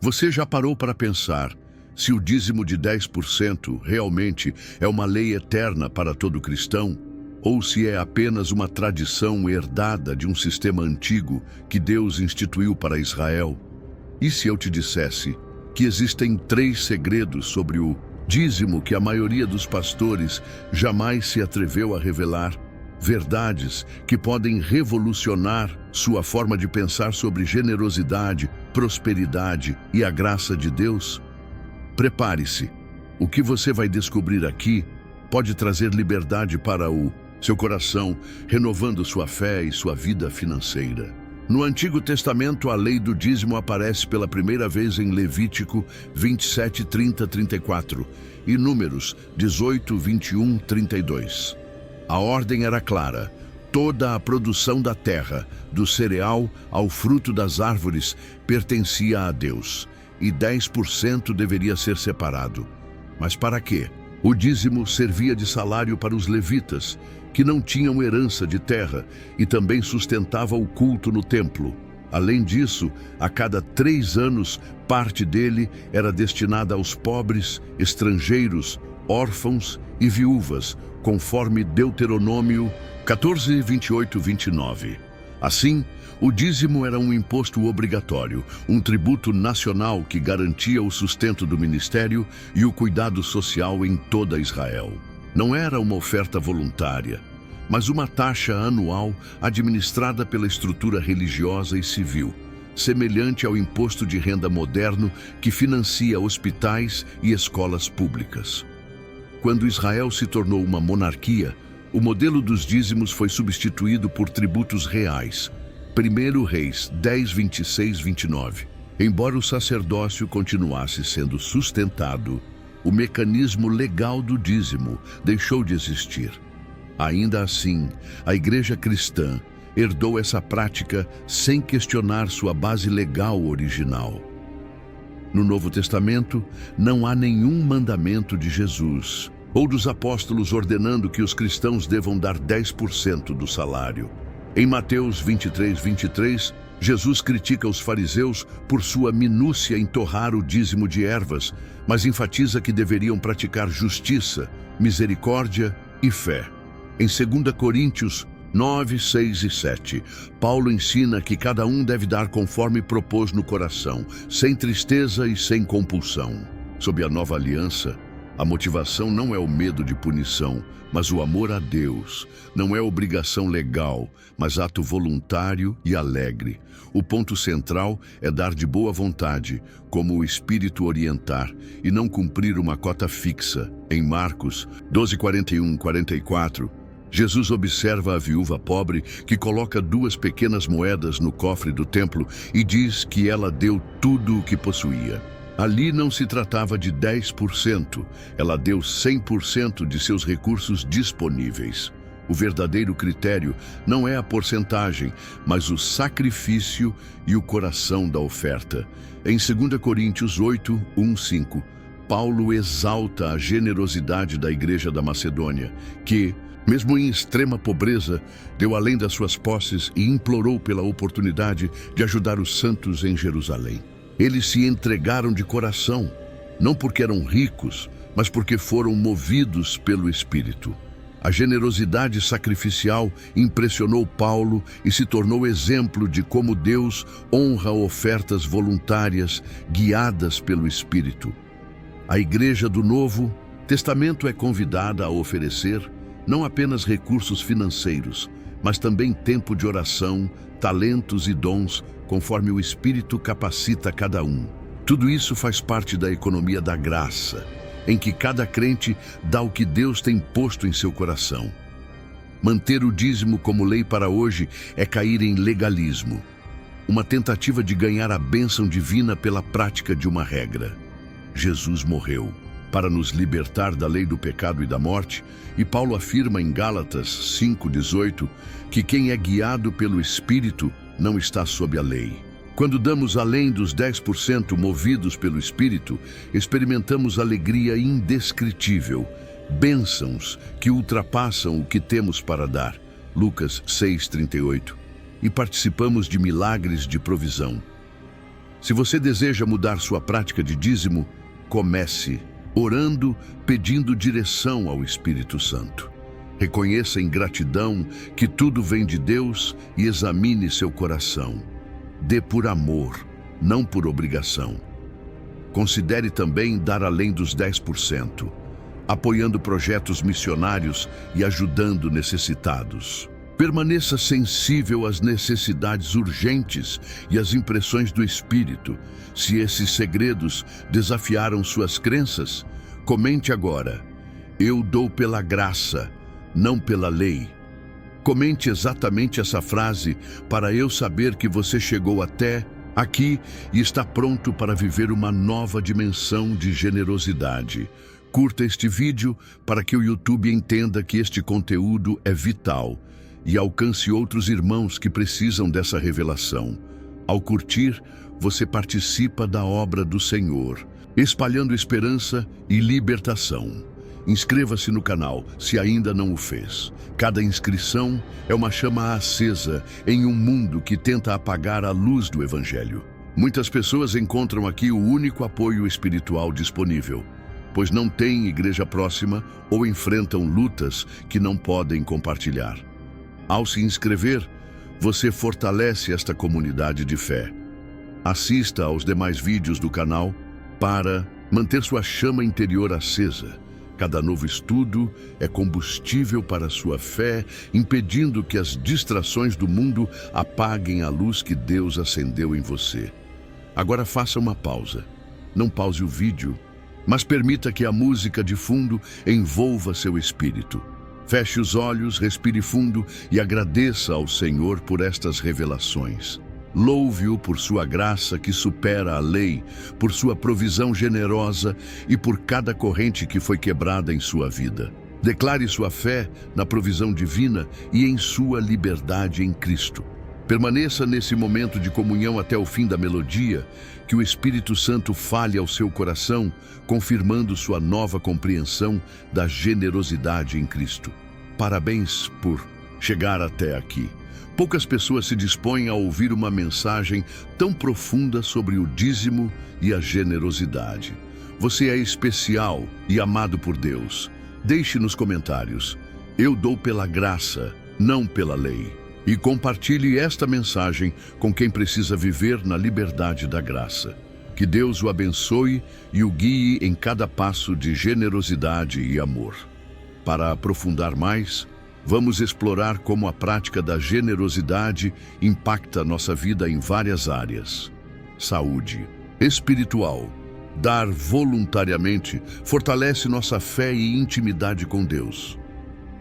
Você já parou para pensar se o dízimo de 10% realmente é uma lei eterna para todo cristão? Ou se é apenas uma tradição herdada de um sistema antigo que Deus instituiu para Israel? E se eu te dissesse que existem 3 segredos sobre o dízimo que a maioria dos pastores jamais se atreveu a revelar? Verdades que podem revolucionar sua forma de pensar sobre generosidade, prosperidade e a graça de Deus? Prepare-se. O que você vai descobrir aqui pode trazer liberdade para o seu coração, renovando sua fé e sua vida financeira. No Antigo Testamento, a lei do dízimo aparece pela primeira vez em Levítico 27, 30, 34 e Números 18, 21, 32. A ordem era clara: toda a produção da terra, do cereal ao fruto das árvores, pertencia a Deus, e 10% deveria ser separado. Mas para quê? O dízimo servia de salário para os levitas, que não tinham herança de terra, e também sustentava o culto no templo. Além disso, a cada 3 anos, parte dele era destinada aos pobres, estrangeiros, órfãos e viúvas, conforme Deuteronômio 14, 28, 29. Assim, o dízimo era um imposto obrigatório, um tributo nacional que garantia o sustento do ministério e o cuidado social em toda Israel. Não era uma oferta voluntária, mas uma taxa anual administrada pela estrutura religiosa e civil, semelhante ao imposto de renda moderno que financia hospitais e escolas públicas. Quando Israel se tornou uma monarquia, o modelo dos dízimos foi substituído por tributos reais. 1 Reis 10, 26, 29. Embora o sacerdócio continuasse sendo sustentado, o mecanismo legal do dízimo deixou de existir. Ainda assim, a Igreja cristã herdou essa prática sem questionar sua base legal original. No Novo Testamento, não há nenhum mandamento de Jesus ou dos apóstolos ordenando que os cristãos devam dar 10% do salário. Em Mateus 23, 23, Jesus critica os fariseus por sua minúcia em torrar o dízimo de ervas, mas enfatiza que deveriam praticar justiça, misericórdia e fé. Em 2 Coríntios 9, 6 e 7, Paulo ensina que cada um deve dar conforme propôs no coração, sem tristeza e sem compulsão. Sob a nova aliança, a motivação não é o medo de punição, mas o amor a Deus. Não é obrigação legal, mas ato voluntário e alegre. O ponto central é dar de boa vontade, como o Espírito orientar, e não cumprir uma cota fixa. Em Marcos 12, 41, 44, Jesus observa a viúva pobre que coloca 2 pequenas moedas no cofre do templo e diz que ela deu tudo o que possuía. Ali não se tratava de 10%, ela deu 100% de seus recursos disponíveis. O verdadeiro critério não é a porcentagem, mas o sacrifício e o coração da oferta. Em 2 Coríntios 8, 1, 5, Paulo exalta a generosidade da Igreja da Macedônia, que, mesmo em extrema pobreza, deu além das suas posses e implorou pela oportunidade de ajudar os santos em Jerusalém. Eles se entregaram de coração, não porque eram ricos, mas porque foram movidos pelo Espírito. A generosidade sacrificial impressionou Paulo e se tornou exemplo de como Deus honra ofertas voluntárias guiadas pelo Espírito. A Igreja do Novo Testamento é convidada a oferecer não apenas recursos financeiros, mas também tempo de oração, talentos e dons, conforme o Espírito capacita cada um. Tudo isso faz parte da economia da graça, em que cada crente dá o que Deus tem posto em seu coração. Manter o dízimo como lei para hoje é cair em legalismo, uma tentativa de ganhar a bênção divina pela prática de uma regra. Jesus morreu para nos libertar da lei do pecado e da morte, e Paulo afirma em Gálatas 5:18 que quem é guiado pelo Espírito não está sob a lei. Quando damos além dos 10% movidos pelo Espírito, experimentamos alegria indescritível, bênçãos que ultrapassam o que temos para dar, Lucas 6:38, e participamos de milagres de provisão. Se você deseja mudar sua prática de dízimo, comece orando, pedindo direção ao Espírito Santo. Reconheça em gratidão que tudo vem de Deus e examine seu coração. Dê por amor, não por obrigação. Considere também dar além dos 10%, apoiando projetos missionários e ajudando necessitados. Permaneça sensível às necessidades urgentes e às impressões do Espírito. Se esses segredos desafiaram suas crenças, comente agora: eu dou pela graça, não pela lei. Comente exatamente essa frase para eu saber que você chegou até aqui e está pronto para viver uma nova dimensão de generosidade. Curta este vídeo para que o YouTube entenda que este conteúdo é vital e alcance outros irmãos que precisam dessa revelação. Ao curtir, você participa da obra do Senhor, espalhando esperança e libertação. Inscreva-se no canal, se ainda não o fez. Cada inscrição é uma chama acesa em um mundo que tenta apagar a luz do Evangelho. Muitas pessoas encontram aqui o único apoio espiritual disponível, pois não têm igreja próxima ou enfrentam lutas que não podem compartilhar. Ao se inscrever, você fortalece esta comunidade de fé. Assista aos demais vídeos do canal para manter sua chama interior acesa. Cada novo estudo é combustível para sua fé, impedindo que as distrações do mundo apaguem a luz que Deus acendeu em você. Agora faça uma pausa. Não pause o vídeo, mas permita que a música de fundo envolva seu espírito. Feche os olhos, respire fundo e agradeça ao Senhor por estas revelações. Louve-o por sua graça que supera a lei, por sua provisão generosa e por cada corrente que foi quebrada em sua vida. Declare sua fé na provisão divina e em sua liberdade em Cristo. Permaneça nesse momento de comunhão até o fim da melodia, que o Espírito Santo fale ao seu coração, confirmando sua nova compreensão da generosidade em Cristo. Parabéns por chegar até aqui. Poucas pessoas se dispõem a ouvir uma mensagem tão profunda sobre o dízimo e a generosidade. Você é especial e amado por Deus. Deixe nos comentários: eu dou pela graça, não pela lei. E compartilhe esta mensagem com quem precisa viver na liberdade da graça. Que Deus o abençoe e o guie em cada passo de generosidade e amor. Para aprofundar mais, vamos explorar como a prática da generosidade impacta nossa vida em várias áreas. Saúde espiritual. Dar voluntariamente fortalece nossa fé e intimidade com Deus.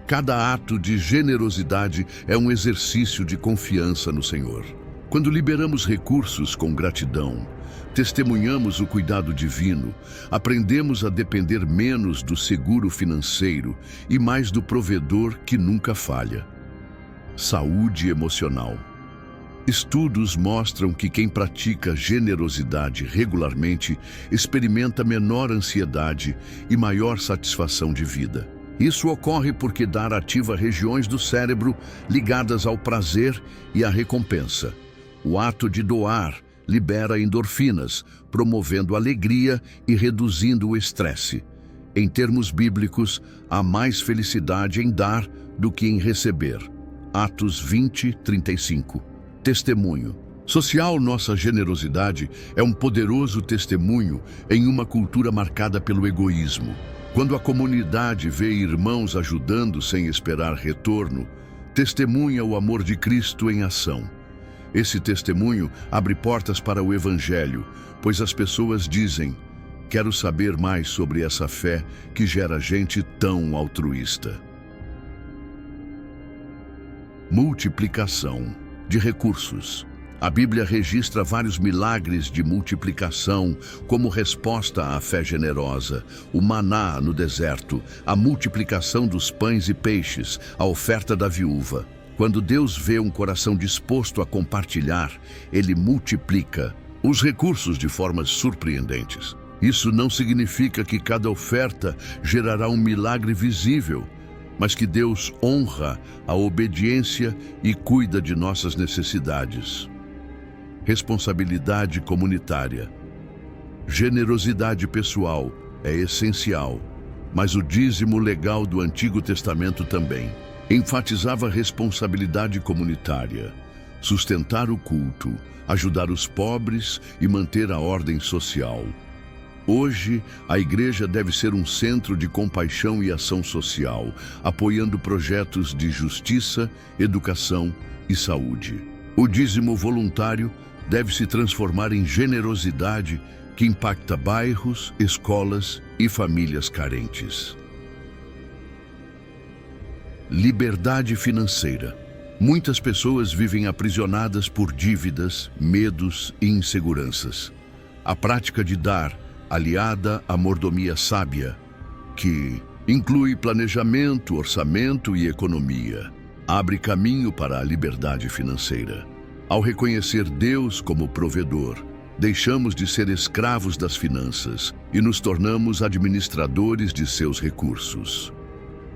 Cada ato de generosidade é um exercício de confiança no Senhor. Quando liberamos recursos com gratidão, testemunhamos o cuidado divino, aprendemos a depender menos do seguro financeiro e mais do provedor que nunca falha. Saúde emocional. Estudos mostram que quem pratica generosidade regularmente experimenta menor ansiedade e maior satisfação de vida. Isso ocorre porque dar ativa regiões do cérebro ligadas ao prazer e à recompensa. O ato de doar libera endorfinas, promovendo alegria e reduzindo o estresse. Em termos bíblicos, há mais felicidade em dar do que em receber. Atos 20:35. Testemunho. Social, nossa generosidade é um poderoso testemunho em uma cultura marcada pelo egoísmo. Quando a comunidade vê irmãos ajudando sem esperar retorno, testemunha o amor de Cristo em ação. Esse testemunho abre portas para o Evangelho, pois as pessoas dizem: quero saber mais sobre essa fé que gera gente tão altruísta. Multiplicação de recursos. A Bíblia registra vários milagres de multiplicação como resposta à fé generosa. O maná no deserto, a multiplicação dos pães e peixes, a oferta da viúva. Quando Deus vê um coração disposto a compartilhar, Ele multiplica os recursos de formas surpreendentes. Isso não significa que cada oferta gerará um milagre visível, mas que Deus honra a obediência e cuida de nossas necessidades. responsabilidade comunitária. Generosidade pessoal é essencial, mas o dízimo legal do Antigo Testamento também enfatizava a responsabilidade comunitária, sustentar o culto, ajudar os pobres e manter a ordem social. Hoje, a igreja deve ser um centro de compaixão e ação social, apoiando projetos de justiça, educação e saúde. O dízimo voluntário deve se transformar em generosidade que impacta bairros, escolas e famílias carentes. Liberdade financeira. Muitas pessoas vivem aprisionadas por dívidas, medos e inseguranças. A prática de dar, aliada à mordomia sábia, que inclui planejamento, orçamento e economia, abre caminho para a liberdade financeira. Ao reconhecer Deus como provedor, deixamos de ser escravos das finanças e nos tornamos administradores de seus recursos.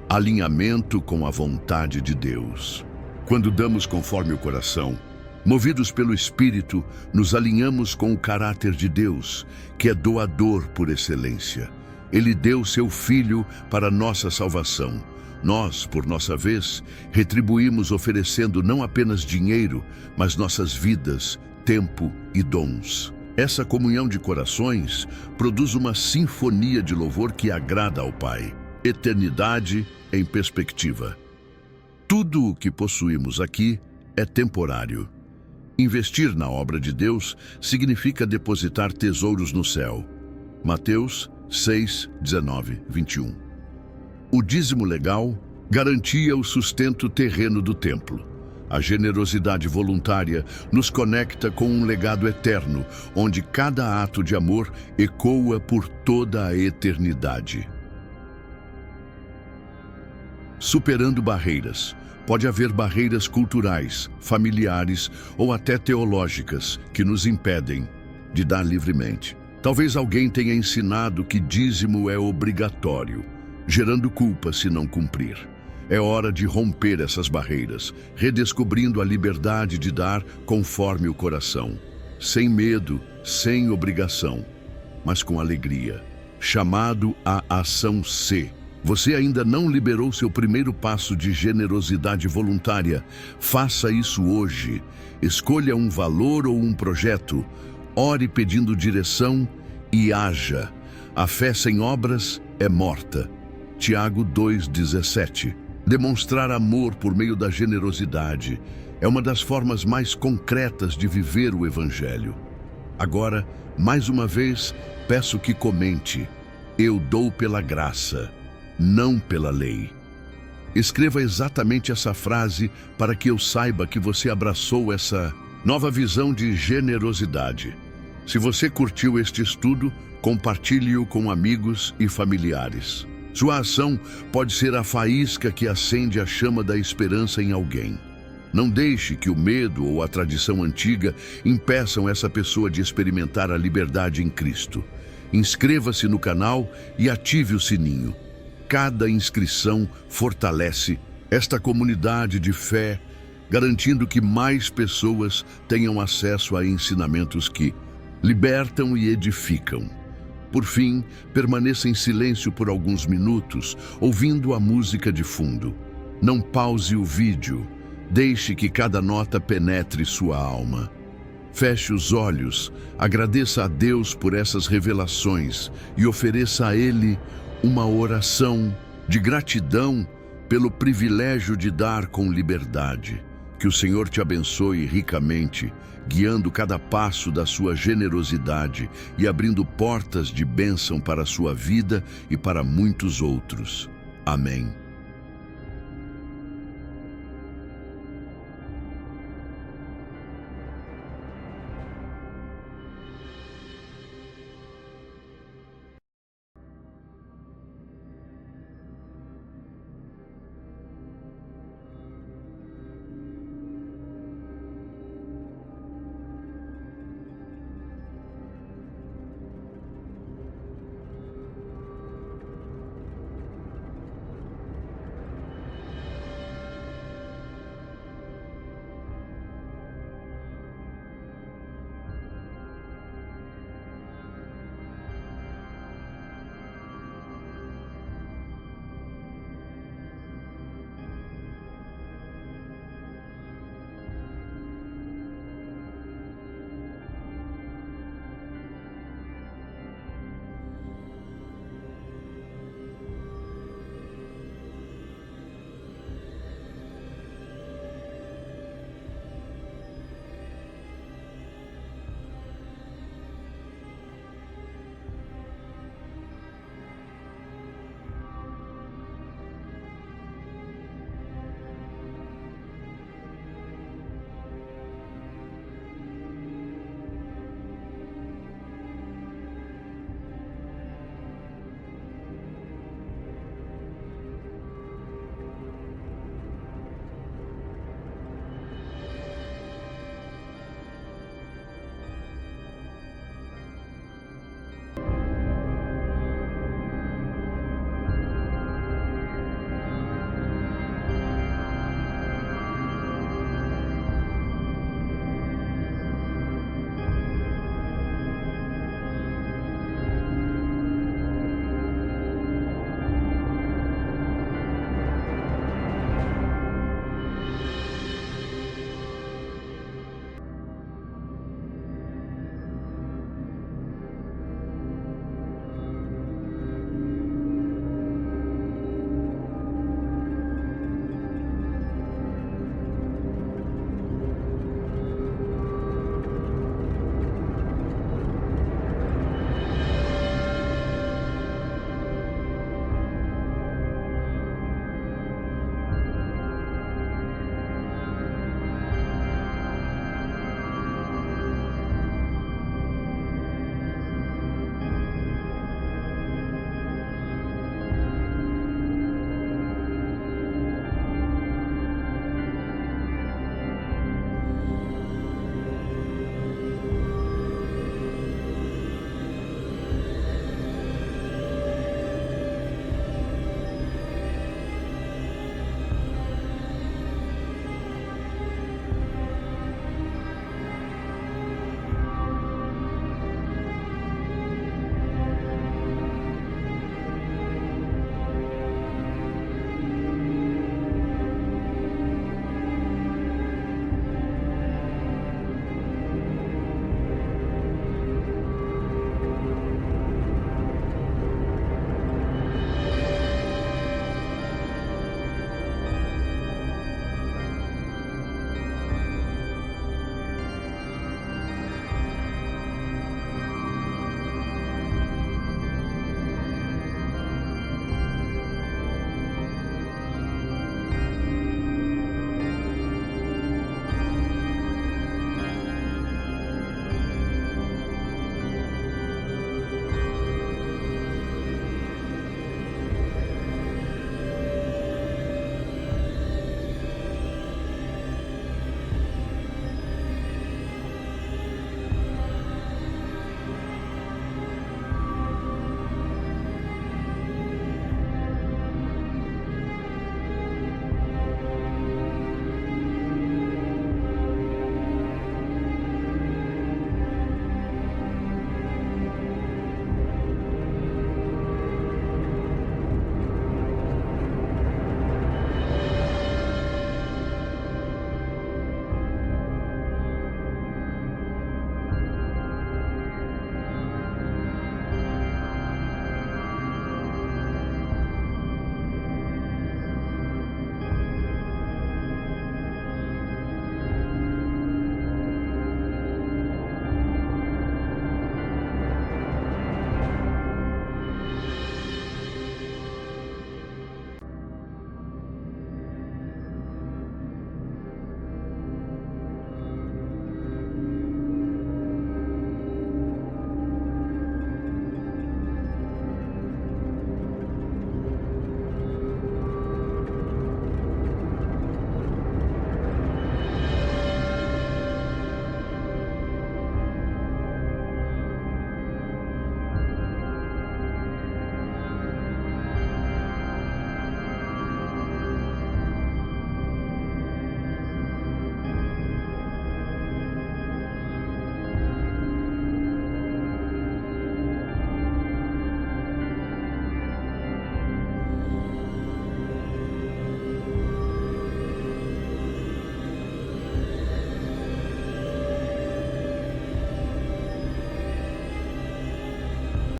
Alinhamento com a vontade de Deus. Quando damos conforme o coração, movidos pelo Espírito, nos alinhamos com o caráter de Deus, que é doador por excelência. Ele deu seu Filho para nossa salvação. Nós, por nossa vez, retribuímos oferecendo não apenas dinheiro, mas nossas vidas, tempo e dons. Essa comunhão de corações produz uma sinfonia de louvor que agrada ao Pai. Eternidade em perspectiva. Tudo o que possuímos aqui é temporário. Investir na obra de Deus significa depositar tesouros no céu. Mateus 6, 19, 21. O dízimo legal garantia o sustento terreno do templo. A generosidade voluntária nos conecta com um legado eterno, onde cada ato de amor ecoa por toda a eternidade. Superando barreiras. Pode haver barreiras culturais, familiares ou até teológicas que nos impedem de dar livremente. Talvez alguém tenha ensinado que dízimo é obrigatório, gerando culpa se não cumprir. É hora de romper essas barreiras, redescobrindo a liberdade de dar conforme o coração, sem medo, sem obrigação, mas com alegria. Chamado à ação C. Você ainda não liberou seu primeiro passo de generosidade voluntária? Faça isso hoje. Escolha um valor ou um projeto. Ore pedindo direção e haja. A fé sem obras é morta. Tiago 2,17. Demonstrar amor por meio da generosidade é uma das formas mais concretas de viver o Evangelho. Agora, mais uma vez, peço que comente: eu dou pela graça, não pela lei. Escreva exatamente essa frase para que eu saiba que você abraçou essa nova visão de generosidade. Se você curtiu este estudo, compartilhe-o com amigos e familiares. Sua ação pode ser a faísca que acende a chama da esperança em alguém. Não deixe que o medo ou a tradição antiga impeçam essa pessoa de experimentar a liberdade em Cristo. Inscreva-se no canal e ative o sininho. Cada inscrição fortalece esta comunidade de fé, garantindo que mais pessoas tenham acesso a ensinamentos que libertam e edificam. Por fim, permaneça em silêncio por alguns minutos, ouvindo a música de fundo. Não pause o vídeo. Deixe que cada nota penetre sua alma. Feche os olhos, agradeça a Deus por essas revelações e ofereça a Ele uma oração de gratidão pelo privilégio de dar com liberdade. Que o Senhor te abençoe ricamente, guiando cada passo da sua generosidade e abrindo portas de bênção para a sua vida e para muitos outros. Amém.